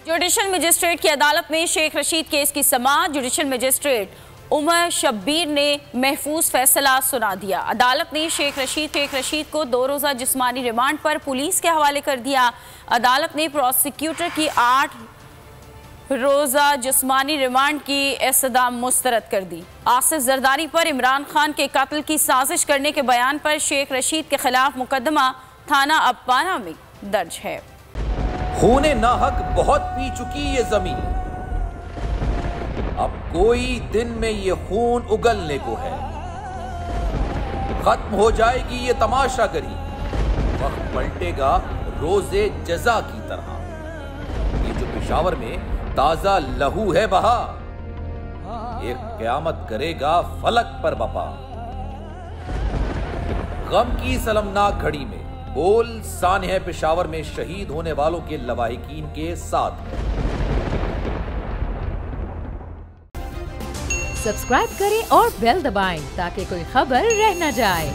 Judicial magistrate की अदालत में शेख रशीद केस की समाअत। जुडिशल मजिस्ट्रेट उमर शब्बीर ने महफूज फैसला सुना दिया। अदालत ने शेख रशीद को 2 रोज़ा जिस्मानी रिमांड पर पुलिस के हवाले कर दिया। अदालत ने प्रोसिक्यूटर की 8 रोज़ा जिस्मानी रिमांड की इस्तदा मुस्तरद कर दी। आसिफ जरदारी पर इमरान खान के कत्ल की साजिश करने के बयान पर शेख रशीद के खिलाफ मुकदमा थाना अब्बाना में दर्ज है। खूने नाहक बहुत पी चुकी ये जमीन, अब कोई दिन में ये खून उगलने को है। खत्म हो जाएगी ये तमाशागरी, वक्त पलटेगा रोजे जजा की तरह। ये जो पेशावर में ताजा लहू है बहा, एक क़यामत करेगा फलक पर बपा। गम की सलमनाक घड़ी में बोल सानह पेशावर में शहीद होने वालों के लवाहिकीन के साथ है। सब्सक्राइब करें और बेल दबाएं ताकि कोई खबर रह न जाए।